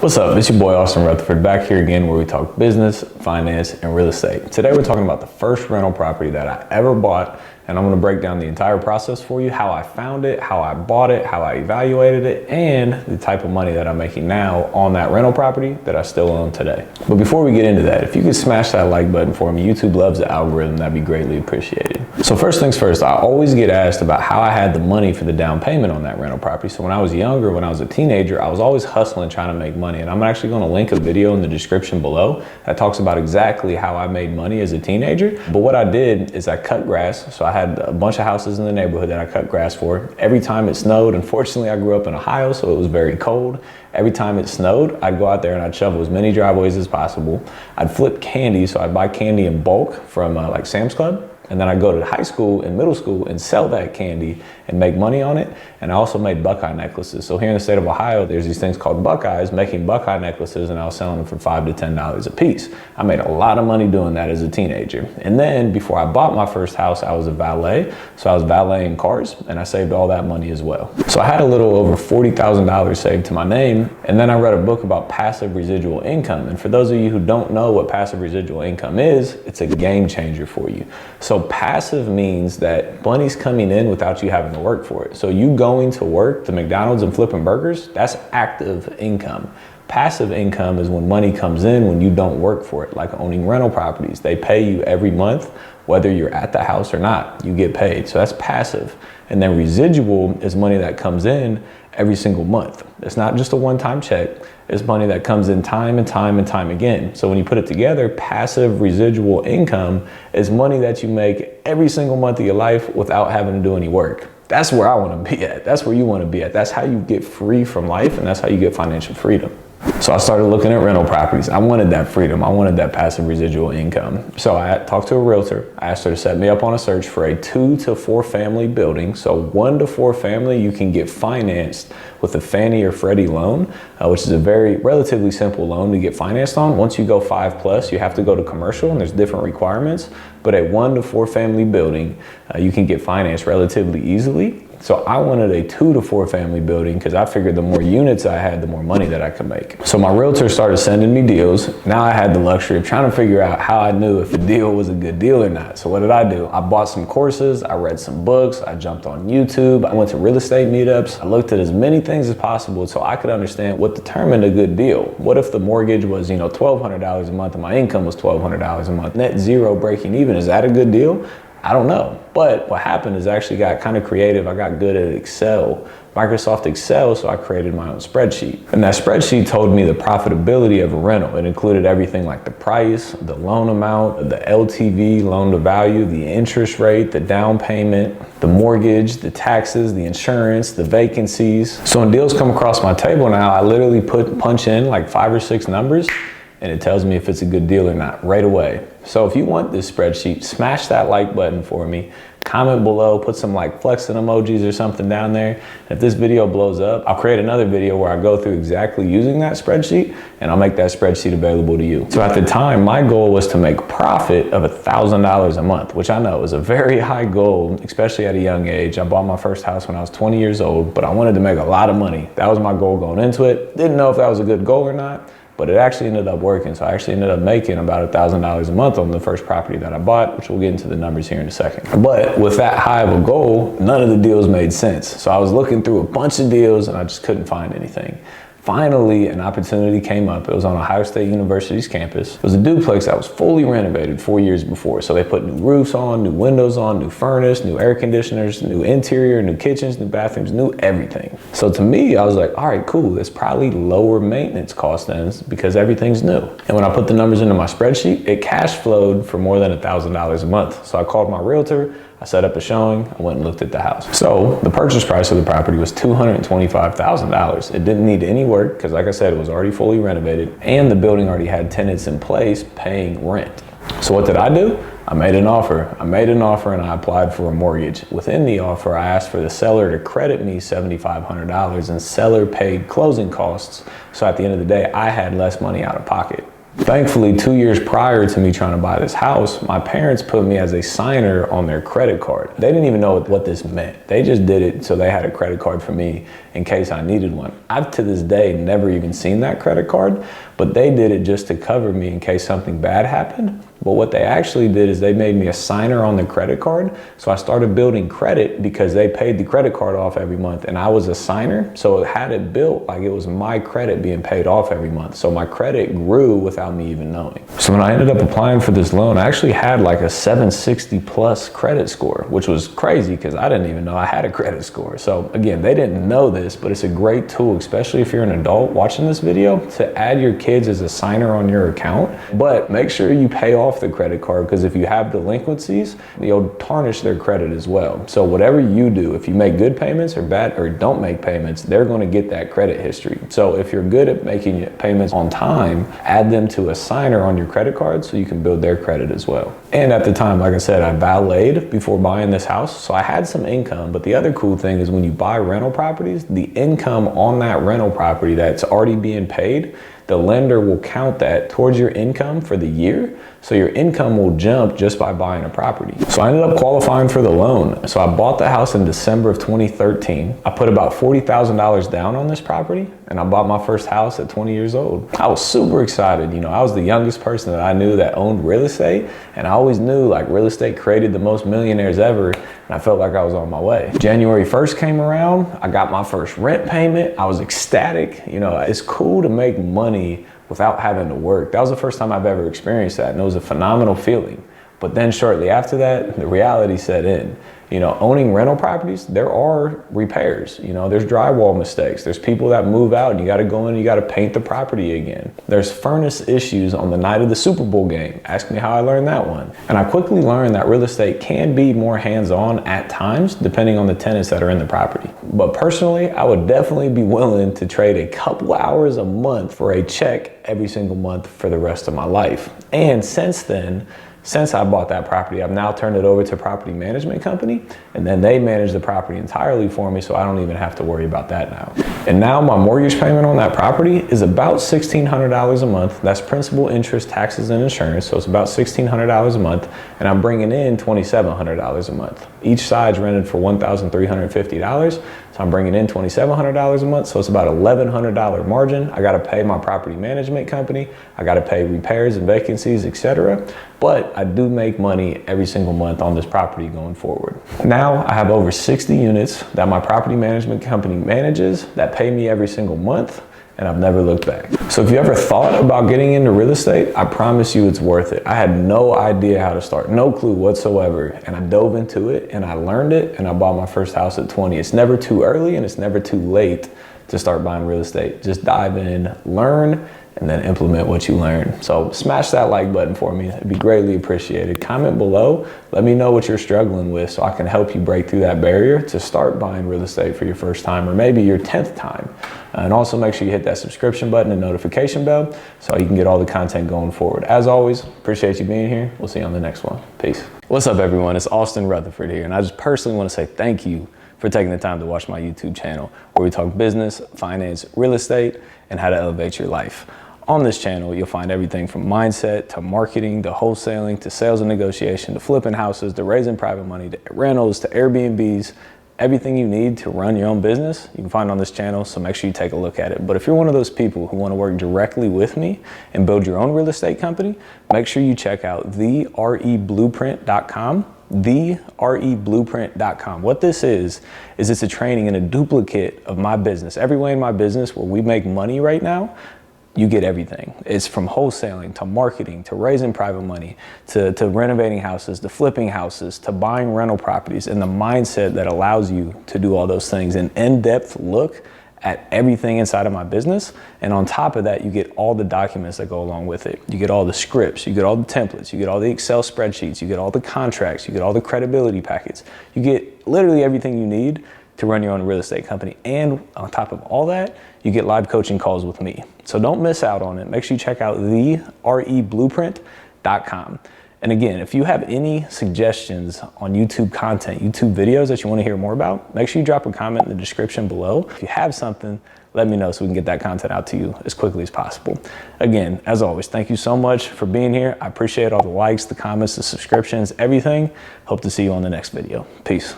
What's up? It's your boy Austin Rutherford back here again where we talk business, finance, and real estate. Today we're talking about the first rental property that I ever bought, and I'm going to break down the entire process for you, how I found it, how I bought it, how I evaluated it, and the type of money that I'm making now on that rental property that I still own today. But before we get into that, if you could smash that like button for me, YouTube loves the algorithm, that'd be greatly appreciated. So first things first, I always get asked about how I had the money for the down payment on that rental property. So when I was younger, when I was a teenager, I was always hustling trying to make money. And I'm actually going to link a video in the description below that talks about exactly how I made money as a teenager. But what I did is I cut grass. So I had a bunch of houses in the neighborhood that I cut grass for. Every time it snowed, unfortunately I grew up in Ohio, so it was very cold. Every time it snowed, I'd go out there and I'd shovel as many driveways as possible. I'd flip candy, so I'd buy candy in bulk from like Sam's Club. And then I'd go to high school and middle school and sell that candy and make money on it. And I also made Buckeye necklaces. So here in the state of Ohio, there's these things called Buckeyes, making Buckeye necklaces, and I was selling them for $5 to $10 a piece. I made a lot of money doing that as a teenager. And then before I bought my first house, I was a valet. So I was valeting cars and I saved all that money as well. So I had a little over $40,000 saved to my name. And then I read a book about passive residual income. And for those of you who don't know what passive residual income is, it's a game changer for you. So passive means that money's coming in without you having to work for it. So you going to work to McDonald's and flipping burgers, that's active income. Passive income is when money comes in when you don't work for it, like owning rental properties. They pay you every month, whether you're at the house or not, you get paid. So that's passive. And then residual is money that comes in every single month. It's not just a one-time check. It's money that comes in time and time and time again. So when you put it together, passive residual income is money that you make every single month of your life without having to do any work. That's where I want to be at. That's where you want to be at. That's how you get free from life, and that's how you get financial freedom. So I started looking at rental properties. I wanted that freedom. I wanted that passive residual income. So I talked to a realtor. I asked her to set me up on a search for a 2 to 4 family building. So 1 to 4 family, you can get financed with a Fannie or Freddie loan, which is a very relatively simple loan to get financed on. Once you go 5+, you have to go to commercial and there's different requirements. But a 1 to 4 family building, you can get financed relatively easily. So I wanted a 2 to 4 family building because I figured the more units I had, the more money that I could make. So my realtor started sending me deals. Now I had the luxury of trying to figure out how I knew if the deal was a good deal or not. So what did I do? I bought some courses, I read some books, I jumped on YouTube, I went to real estate meetups. I looked at as many things as possible so I could understand what determined a good deal. What if the mortgage was, $1,200 a month and my income was $1,200 a month? Net zero breaking even, is that a good deal? I don't know. But what happened is I actually got kind of creative. I got good at Excel, Microsoft Excel, so I created my own spreadsheet. And that spreadsheet told me the profitability of a rental. It included everything like the price, the loan amount, the LTV, loan to value, the interest rate, the down payment, the mortgage, the taxes, the insurance, the vacancies. So when deals come across my table now, I literally punch in like 5 or 6 numbers and it tells me if it's a good deal or not right away. So if you want this spreadsheet, smash that like button for me. Comment below, put some like flexing emojis or something down there. If this video blows up, I'll create another video where I go through exactly using that spreadsheet and I'll make that spreadsheet available to you. So at the time, my goal was to make profit of $1,000 a month, which I know is a very high goal, especially at a young age. I bought my first house when I was 20 years old, but I wanted to make a lot of money. That was my goal going into it. Didn't know if that was a good goal or not, but it actually ended up working. So I actually ended up making about $1,000 a month on the first property that I bought, which we'll get into the numbers here in a second. But with that high of a goal, none of the deals made sense. So I was looking through a bunch of deals and I just couldn't find anything. Finally, an opportunity came up. It was on Ohio State University's campus. It was a duplex that was fully renovated 4 years before. So they put new roofs on, new windows on, new furnace, new air conditioners, new interior, new kitchens, new bathrooms, new everything. So to me, I was like, all right, cool. It's probably lower maintenance cost then because everything's new. And when I put the numbers into my spreadsheet, it cash flowed for more than $1,000 a month. So I called my realtor. I set up a showing, I went and looked at the house. So the purchase price of the property was $225,000. It didn't need any work because like I said, it was already fully renovated and the building already had tenants in place paying rent. So what did I do? I made an offer. I made an offer and I applied for a mortgage. Within the offer, I asked for the seller to credit me $7,500 and seller paid closing costs. So at the end of the day, I had less money out of pocket. Thankfully, 2 years prior to me trying to buy this house, my parents put me as a signer on their credit card. They didn't even know what this meant. They just did it so they had a credit card for me in case I needed one. I've to this day never even seen that credit card, but they did it just to cover me in case something bad happened. But what they actually did is they made me a signer on the credit card. So I started building credit because they paid the credit card off every month and I was a signer. So it had it built like it was my credit being paid off every month. So my credit grew without me even knowing. So when I ended up applying for this loan, I actually had like a 760 plus credit score, which was crazy because I didn't even know I had a credit score. So again, they didn't know this, but it's a great tool, especially if you're an adult watching this video, to add your kids as a signer on your account. But make sure you pay off the credit card, because if you have delinquencies, you'll tarnish their credit as well. So whatever you do, if you make good payments or bad or don't make payments, they're going to get that credit history. So if you're good at making payments on time, add them to a signer on your credit card so you can build their credit as well. And at the time, like I said, I valeted before buying this house, so I had some income. But the other cool thing is when you buy rental properties, the income on that rental property that's already being paid, the lender will count that towards your income for the year. So your income will jump just by buying a property. So I ended up qualifying for the loan. So I bought the house in December of 2013. I put about $40,000 down on this property and I bought my first house at 20 years old. I was super excited. You know, I was the youngest person that I knew that owned real estate. And I always knew like real estate created the most millionaires ever. And I felt like I was on my way. January 1st came around. I got my first rent payment. I was ecstatic. You know, it's cool to make money without having to work. That was the first time I've ever experienced that, and it was a phenomenal feeling. But then shortly after that, the reality set in. You know, owning rental properties, there are repairs. You know, there's drywall mistakes. There's people that move out and you got to go in and you got to paint the property again. There's furnace issues on the night of the Super Bowl game. Ask me how I learned that one. And I quickly learned that real estate can be more hands-on at times, depending on the tenants that are in the property. But personally, I would definitely be willing to trade a couple hours a month for a check every single month for the rest of my life. And since then, since I bought that property, I've now turned it over to a property management company, and then they manage the property entirely for me, so I don't even have to worry about that now. And now my mortgage payment on that property is about $1,600 a month. That's principal, interest, taxes, and insurance, so it's about $1,600 a month, and I'm bringing in $2,700 a month. Each side's rented for $1,350, so I'm bringing in $2,700 a month, so it's about $1,100 margin. I gotta pay my property management company, I gotta pay repairs and vacancies, etc. But I do make money every single month on this property going forward. Now I have over 60 units that my property management company manages that pay me every single month, and I've never looked back. So if you ever thought about getting into real estate, I promise you it's worth it. I had no idea how to start, no clue whatsoever. And I dove into it and I learned it and I bought my first house at 20. It's never too early and it's never too late to start buying real estate. Just dive in, learn, and then implement what you learn. So smash that like button for me. It'd be greatly appreciated. Comment below. Let me know what you're struggling with so I can help you break through that barrier to start buying real estate for your first time or maybe your 10th time. And also make sure you hit that subscription button and notification bell so you can get all the content going forward. As always, appreciate you being here. We'll see you on the next one. Peace. What's up, everyone? It's Austin Rutherford here, and I just personally want to say thank you for taking the time to watch my YouTube channel where we talk business, finance, real estate, and how to elevate your life. On this channel, you'll find everything from mindset to marketing to wholesaling to sales and negotiation to flipping houses to raising private money to rentals to Airbnbs. Everything you need to run your own business, you can find on this channel, so make sure you take a look at it. But if you're one of those people who want to work directly with me and build your own real estate company, make sure you check out thereblueprint.com. thereblueprint.com. What this is it's a training and a duplicate of my business. Every way in my business where we make money right now, you get everything. It's from wholesaling to marketing to raising private money to renovating houses to flipping houses to buying rental properties, and the mindset that allows you to do all those things. An in-depth look at everything inside of my business. And on top of that, you get all the documents that go along with it. You get all the scripts, you get all the templates, you get all the Excel spreadsheets, you get all the contracts, you get all the credibility packets. You get literally everything you need to run your own real estate company. And on top of all that, you get live coaching calls with me. So don't miss out on it. Make sure you check out thereblueprint.com. And again, if you have any suggestions on YouTube content, YouTube videos that you want to hear more about, make sure you drop a comment in the description below. If you have something, let me know so we can get that content out to you as quickly as possible. Again, as always, thank you so much for being here. I appreciate all the likes, the comments, the subscriptions, everything. Hope to see you on the next video. Peace.